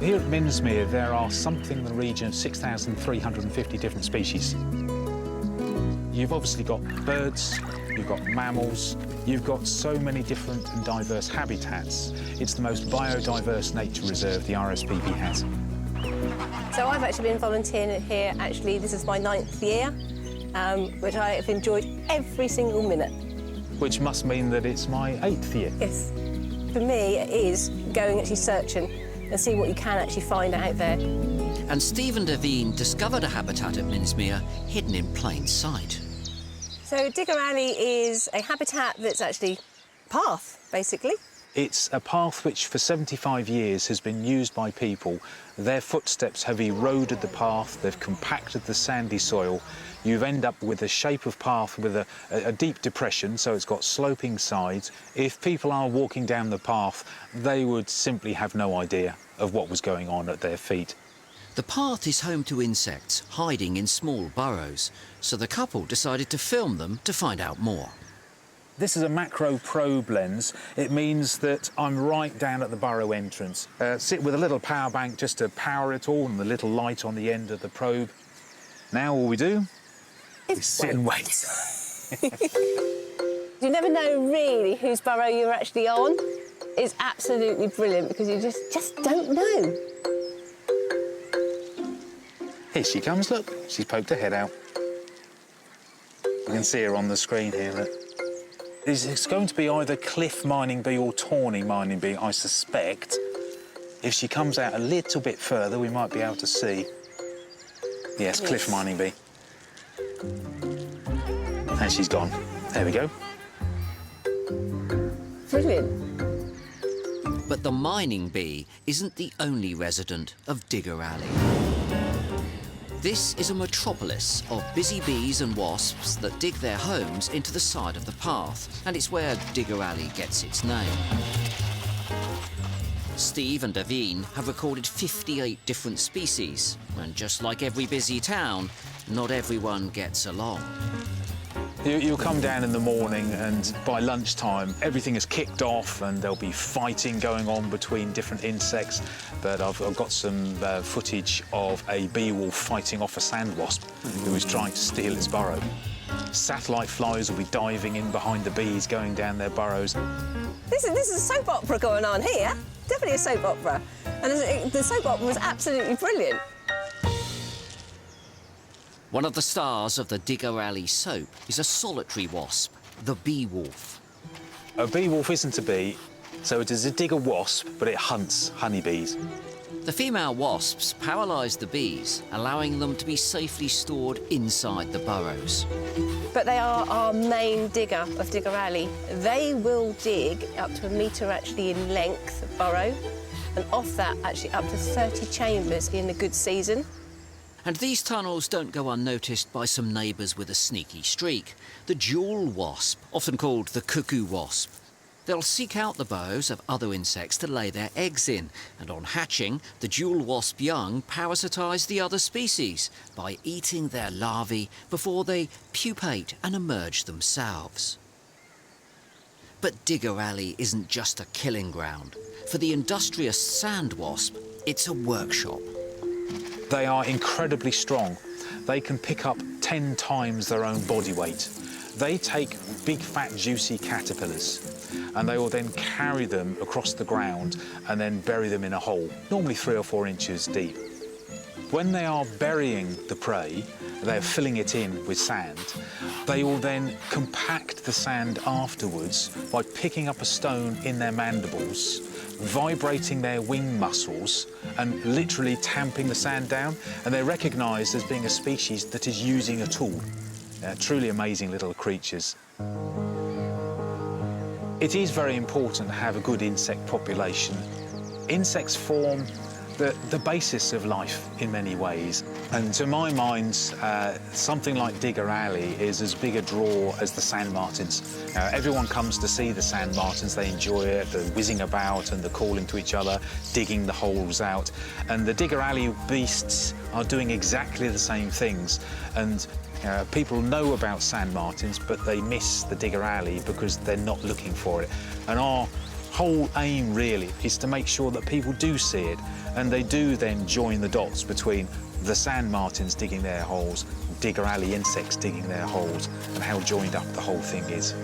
Here at Minsmere, there are something in the region of 6,350 different species. You've obviously got birds, you've got mammals, you've got so many different and diverse habitats. It's the most biodiverse nature reserve the RSPB has. So I've actually been volunteering here, this is my 9th year, which I have enjoyed every single minute. Which must mean that it's my 8th year. Yes. For me, it is going actually searching and see what you can actually find out there. And Steve and Daveen discovered a habitat at Minsmere hidden in plain sight. So Digger Alley is a habitat that's actually path, basically. It's a path which for 75 years has been used by people. Their footsteps have eroded the path, they've compacted the sandy soil. You end up with a shape of path with a deep depression, so it's got sloping sides. If people are walking down the path, they would simply have no idea of what was going on at their feet. The path is home to insects hiding in small burrows, so the couple decided to film them to find out more. This is a macro probe lens. It means that I'm right down at the burrow entrance. Sit with a little power bank just to power it all and the little light on the end of the probe. Now all we do is sit and wait. You never know really whose burrow you're actually on. It's absolutely brilliant because you just don't know. Here she comes, look. She's poked her head out. You can see her on the screen here, look. It's going to be either cliff mining bee or tawny mining bee, I suspect. If she comes out a little bit further, we might be able to see. Yes, cliff mining bee. And she's gone. There we go. Brilliant. But the mining bee isn't the only resident of Digger Alley. This is a metropolis of busy bees and wasps that dig their homes into the side of the path, and it's where Digger Alley gets its name. Steve and Daveen have recorded 58 different species, and just like every busy town, not everyone gets along. You'll come down in the morning and by lunchtime everything is kicked off and there'll be fighting going on between different insects. But I've got some footage of a bee wolf fighting off a sand wasp who is trying to steal its burrow. Satellite flies will be diving in behind the bees going down their burrows. This is a soap opera going on here. Definitely a soap opera. And the soap opera was absolutely brilliant. One of the stars of the Digger Alley soap is a solitary wasp, the bee wolf. A bee wolf isn't a bee, so it is a digger wasp, but it hunts honeybees. The female wasps paralyse the bees, allowing them to be safely stored inside the burrows. But they are our main digger of Digger Alley. They will dig up to 1 metre actually in length of burrow, and off that actually up to 30 chambers in a good season. And these tunnels don't go unnoticed by some neighbours with a sneaky streak. The jewel wasp, often called the cuckoo wasp. They'll seek out the burrows of other insects to lay their eggs in, and on hatching, the jewel wasp young parasitise the other species by eating their larvae before they pupate and emerge themselves. But Digger Alley isn't just a killing ground. For the industrious sand wasp, it's a workshop. They are incredibly strong. They can pick up 10 times their own body weight. They take big, fat, juicy caterpillars and they will then carry them across the ground and then bury them in a hole, normally 3 or 4 inches deep. When they are burying the prey, they're filling it in with sand. They will then compact the sand afterwards by picking up a stone in their mandibles, vibrating their wing muscles and literally tamping the sand down, and they're recognised as being a species that is using a tool. Truly amazing little creatures. It is very important to have a good insect population. Insects form the basis of life in many ways. And to my mind, something like Digger Alley is as big a draw as the sand martins. Everyone comes to see the sand martins. They enjoy it, the whizzing about and the calling to each other, digging the holes out. And the Digger Alley beasts are doing exactly the same things. And people know about sand martins, but they miss the Digger Alley because they're not looking for it. And our whole aim really is to make sure that people do see it, and they do then join the dots between the sand martins digging their holes, Digger Alley insects digging their holes, and how joined up the whole thing is.